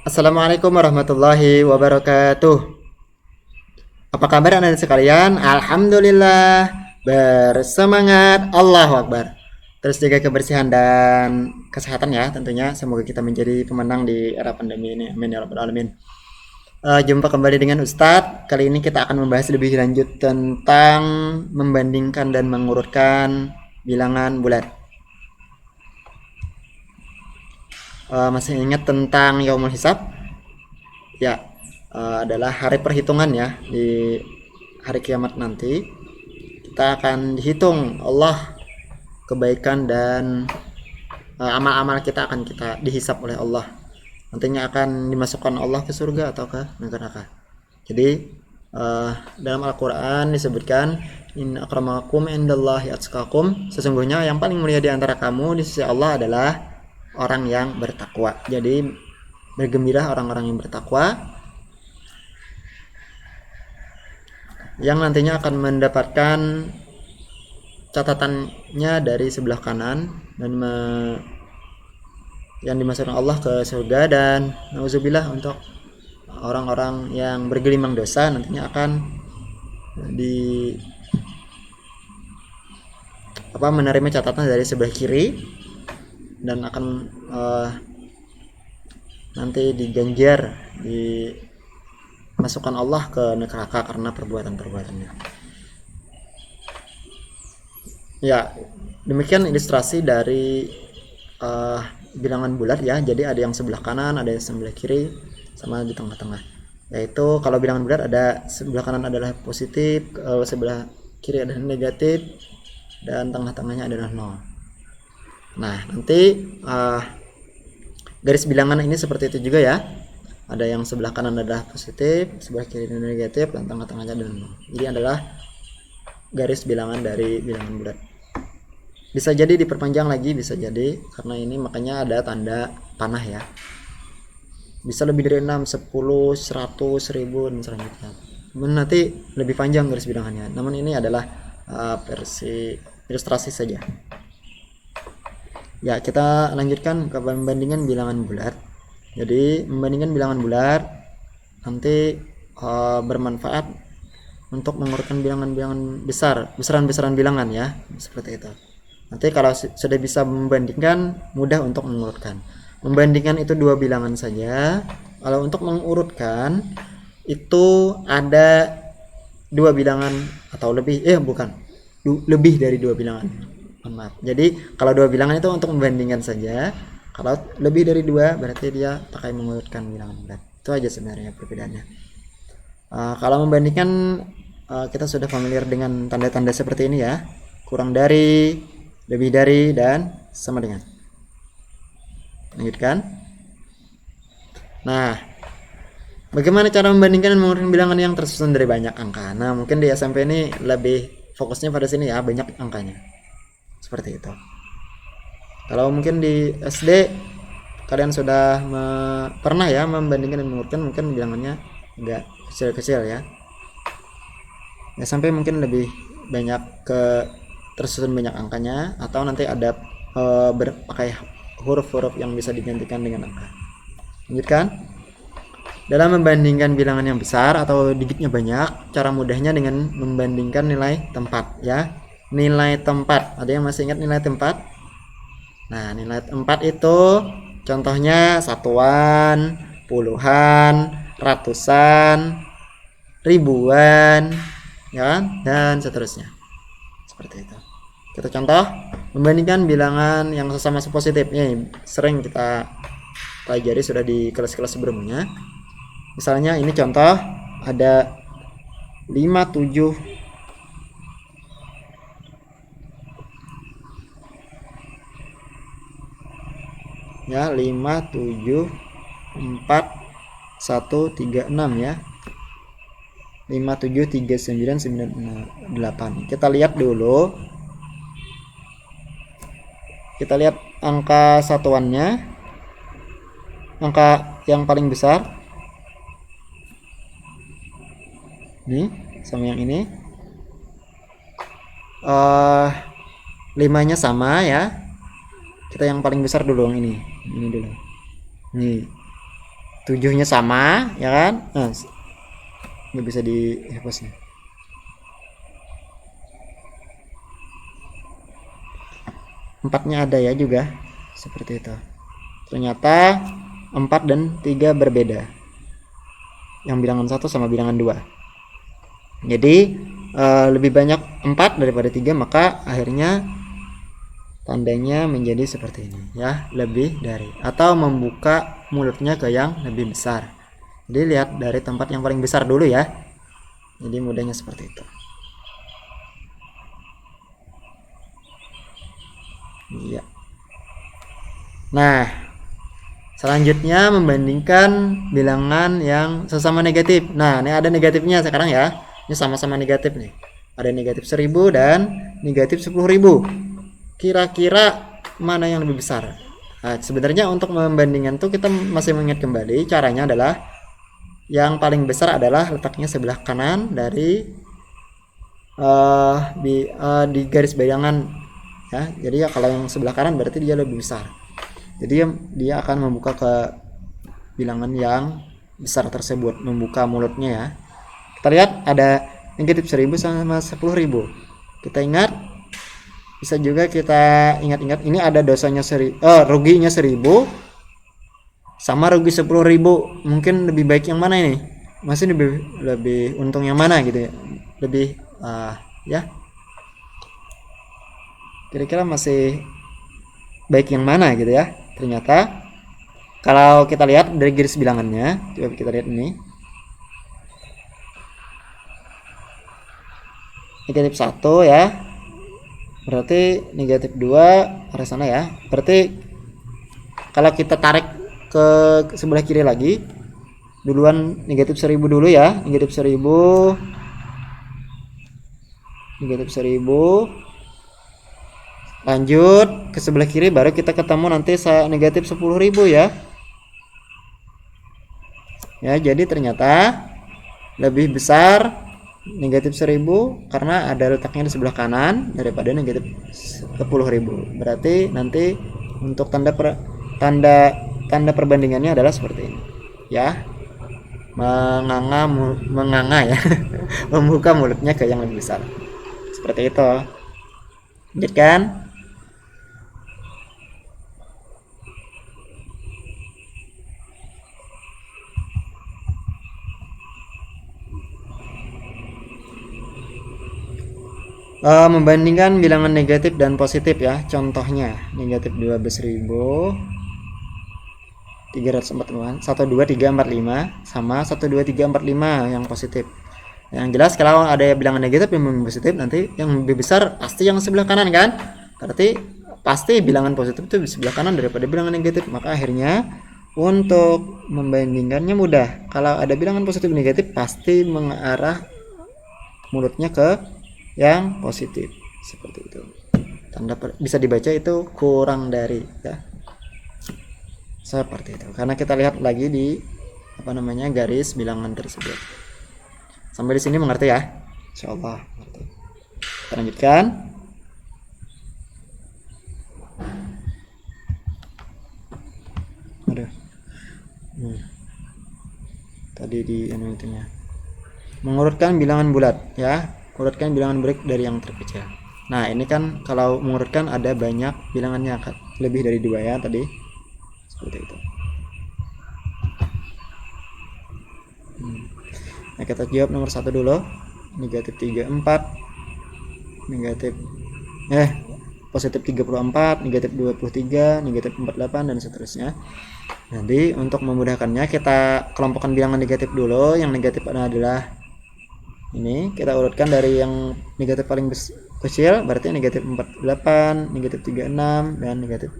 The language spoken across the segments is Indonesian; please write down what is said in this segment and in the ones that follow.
Assalamualaikum warahmatullahi wabarakatuh. Apa kabar Anda sekalian? Alhamdulillah. Bersemangat. Allahu Akbar. Terus jaga kebersihan dan kesehatan ya tentunya. Semoga kita menjadi pemenang di era pandemi ini. Amin ya rabbal alamin. Jumpa kembali dengan Ustadz. Kali ini kita akan membahas lebih lanjut tentang membandingkan dan mengurutkan bilangan bulat. Masih ingat tentang Yaumul Hisab? Ya, adalah hari perhitungan ya. Di hari kiamat nanti kita akan dihitung Allah kebaikan dan amal-amal kita akan kita dihisap oleh Allah. Nantinya akan dimasukkan Allah ke surga atau ke neraka. Jadi dalam Al-Quran disebutkan inna akramakum indallahi atqakum, sesungguhnya yang paling mulia di antara kamu di sisi Allah adalah orang yang bertakwa. Jadi bergembira orang-orang yang bertakwa yang nantinya akan mendapatkan catatannya dari sebelah kanan dan yang dimasukkan Allah ke surga. Dan nauzubillah untuk orang-orang yang bergelimang dosa nantinya akan menerima catatan dari sebelah kiri dan akan nanti diganjar dimasukkan Allah ke neraka karena perbuatan-perbuatannya. Ya, demikian ilustrasi dari bilangan bulat ya. Jadi ada yang sebelah kanan, ada yang sebelah kiri, sama di tengah-tengah. Yaitu kalau bilangan bulat ada sebelah kanan adalah positif, sebelah kiri adalah negatif, dan tengah-tengahnya adalah nol. Nah, nanti garis bilangan ini seperti itu juga ya. Ada yang sebelah kanan adalah positif, sebelah kiri adalah negatif, dan tengah-tengahnya adalah nol. Jadi adalah garis bilangan dari bilangan bulat. Bisa jadi diperpanjang lagi, bisa jadi karena ini makanya ada tanda panah ya. Bisa lebih dari 6, 10, 100, 1000 dan selanjutnya. Nanti lebih panjang garis bilangannya. Namun ini adalah versi ilustrasi saja. Ya, kita lanjutkan ke pembandingan bilangan bulat. Jadi membandingkan bilangan bulat nanti bermanfaat untuk mengurutkan bilangan-bilangan besar, besaran-besaran bilangan ya, seperti itu. Nanti kalau sudah bisa membandingkan, mudah untuk mengurutkan. Membandingkan itu dua bilangan saja. Kalau untuk mengurutkan itu ada dua bilangan atau lebih, lebih dari dua bilangan. Maaf. Jadi kalau dua bilangan itu untuk membandingkan saja. Kalau lebih dari dua berarti dia pakai mengurutkan bilangan bulat. Itu aja sebenarnya perbedaannya. Kalau membandingkan kita sudah familiar dengan tanda-tanda seperti ini ya. Kurang dari, lebih dari, dan sama dengan. Lanjutkan. Nah, bagaimana cara membandingkan dan mengurutkan bilangan yang tersusun dari banyak angka? Nah, mungkin di SMP ini lebih fokusnya pada sini ya, banyak angkanya. Seperti itu. Kalau mungkin di SD kalian sudah pernah ya membandingkan dan mengurutkan, mungkin bilangannya enggak kecil-kecil ya. Ya sampai mungkin lebih banyak ke tersusun banyak angkanya, atau nanti ada berpakai huruf-huruf yang bisa digantikan dengan angka. Lanjutkan. Dalam membandingkan bilangan yang besar atau digitnya banyak, cara mudahnya dengan membandingkan nilai tempat ya. Nilai tempat. Ada yang masih ingat nilai tempat? Nah, nilai tempat itu contohnya satuan, puluhan, ratusan, ribuan, ya, dan seterusnya. Seperti itu. Kita contoh membandingkan bilangan yang sesama positif. Ini sering kita pelajari sudah di kelas-kelas sebelumnya. Misalnya ini contoh ada 57 ya, 5 7 4 1 3 6 ya, 5 7 3 9 9 8. Kita lihat dulu, kita lihat angka satuannya, angka yang paling besar nih sama yang ini, 5-nya sama ya. Kita yang paling besar dulu, yang ini dulu nih. 7-nya sama, ya kan? Nah, ini bisa dihapus nih. 4-nya ada ya juga, seperti itu. Ternyata 4 dan 3 berbeda. Yang bilangan 1 sama bilangan 2. Jadi lebih banyak 4 daripada 3, maka akhirnya tandanya menjadi seperti ini ya, lebih dari, atau membuka mulutnya ke yang lebih besar. Jadi lihat dari tempat yang paling besar dulu ya. Jadi mudahnya seperti itu. Iya. Nah, selanjutnya membandingkan bilangan yang sesama negatif. Nah, ini ada negatifnya sekarang ya. Ini sama-sama negatif nih. Ada negatif 1000 dan negatif 10.000. Kira-kira mana yang lebih besar? Nah, sebenarnya untuk membandingkan tuh kita masih mengingat kembali, caranya adalah yang paling besar adalah letaknya sebelah kanan dari di garis bayangan ya. Jadi ya kalau yang sebelah kanan berarti dia lebih besar. Jadi dia akan membuka ke bilangan yang besar tersebut, membuka mulutnya ya. Kita lihat ada negatif 1000 sama 10.000. Kita ingat, bisa juga kita ingat-ingat, ini ada dosanya ruginya 1000 sama rugi 10.000. Mungkin lebih baik yang mana ini? Masih lebih untung yang mana gitu ya? Lebih ya. Kira-kira masih baik yang mana gitu ya? Ternyata kalau kita lihat dari garis bilangannya, coba kita lihat ini. Negatif 1 ya. Berarti negatif 2 arah sana ya. Berarti kalau kita tarik ke sebelah kiri lagi, duluan negatif 1000 dulu ya. Negatif 1000. Negatif 1000. Lanjut ke sebelah kiri, baru kita ketemu nanti negatif 10.000 ya. Ya, jadi ternyata lebih besar negatif 1000 karena ada letaknya di sebelah kanan daripada negatif 10.000. Berarti nanti untuk tanda perbandingannya adalah seperti ini ya. Menganga ya. Membuka mulutnya ke yang lebih besar. Seperti itu. Lanjutkan. Membandingkan bilangan negatif dan positif ya. Contohnya negatif 12.345 12.345 sama 12345 yang positif. Yang jelas kalau ada bilangan negatif yang positif, nanti yang lebih besar pasti yang sebelah kanan kan. Berarti pasti bilangan positif itu di sebelah kanan daripada bilangan negatif. Maka akhirnya untuk membandingkannya mudah. Kalau ada bilangan positif negatif pasti mengarah mulutnya ke yang positif, seperti itu. Tanda bisa dibaca itu kurang dari ya, seperti itu. Karena kita lihat lagi di garis bilangan tersebut. Sampai di sini mengerti ya? Insyaallah mengerti. Kita lanjutkan. Aduh. Tadi di intinya. Mengurutkan bilangan bulat ya. Urutkan bilangan bulat dari yang terkecil. Nah, ini kan kalau mengurutkan ada banyak bilangannya kan. Lebih dari 2 ya tadi. Seperti itu. Nah, kita jawab nomor 1 dulu. Negatif 34. Positif 34, negatif 23, negatif 48 dan seterusnya. Nanti untuk memudahkannya kita kelompokkan bilangan negatif dulu. Yang negatif adalah ini, kita urutkan dari yang negatif paling kecil, berarti negatif 48, negatif 36 dan negatif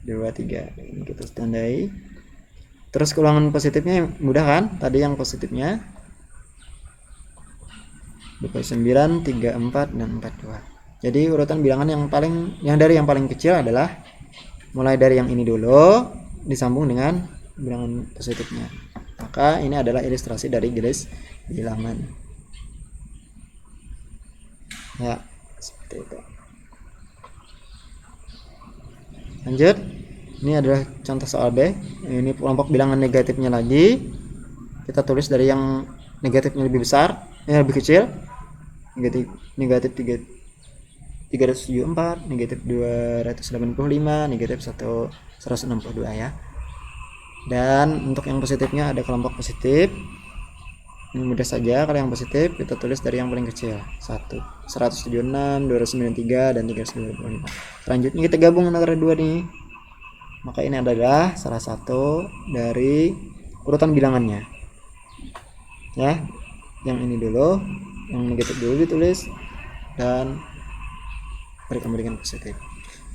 23. Ini kita tandai. Terus ulangan positifnya mudah kan? Tadi yang positifnya 29, 34 dan 42. Jadi urutan bilangan yang dari yang paling kecil adalah mulai dari yang ini dulu disambung dengan bilangan positifnya. Maka ini adalah ilustrasi dari garis bilangan. Ya, seperti itu. Lanjut. Ini adalah contoh soal B. Ini kelompok bilangan negatifnya lagi. Kita tulis dari yang negatifnya lebih besar, yang lebih kecil. Negatif negatif 374, negatif 285, negatif 162 ya. Dan untuk yang positifnya ada kelompok positif. Ini mudah saja, kalau yang positif kita tulis dari yang paling kecil, 176, 293, dan 325. Selanjutnya kita gabung antara dua nih. Maka ini adalah salah satu dari urutan bilangannya. Ya, yang ini dulu, yang negatif dulu ditulis, dan berikan dengan positif.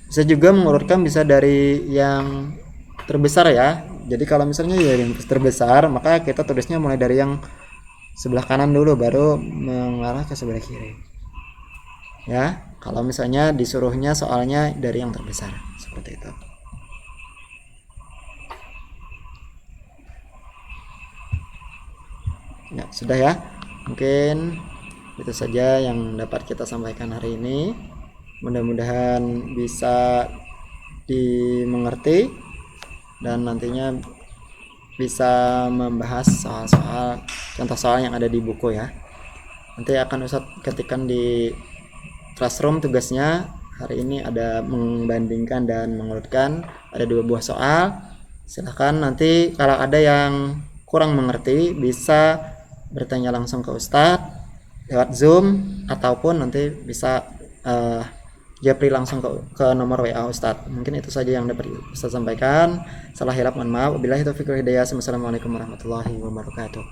Bisa juga mengurutkan, bisa dari yang terbesar ya. Jadi kalau misalnya dari yang terbesar, maka kita tulisnya mulai dari yang sebelah kanan dulu, baru mengarah ke sebelah kiri. Ya, kalau misalnya disuruhnya soalnya dari yang terbesar, seperti itu. Ya, sudah ya. Mungkin itu saja yang dapat kita sampaikan hari ini. Mudah-mudahan bisa dimengerti dan nantinya bisa membahas soal-soal contoh soal yang ada di buku ya. Nanti akan Ustadz ketikkan di classroom tugasnya. Hari ini ada membandingkan dan mengurutkan, ada 2 buah soal. Silahkan nanti kalau ada yang kurang mengerti bisa bertanya langsung ke Ustadz lewat Zoom, ataupun nanti bisa japri langsung ke nomor WA Ustadz. Mungkin itu saja yang dapat Ustadz sampaikan. Salah hilap mohon maaf. Wabillahi taufiq wal hidayah. Wassalamualaikum warahmatullahi wabarakatuh.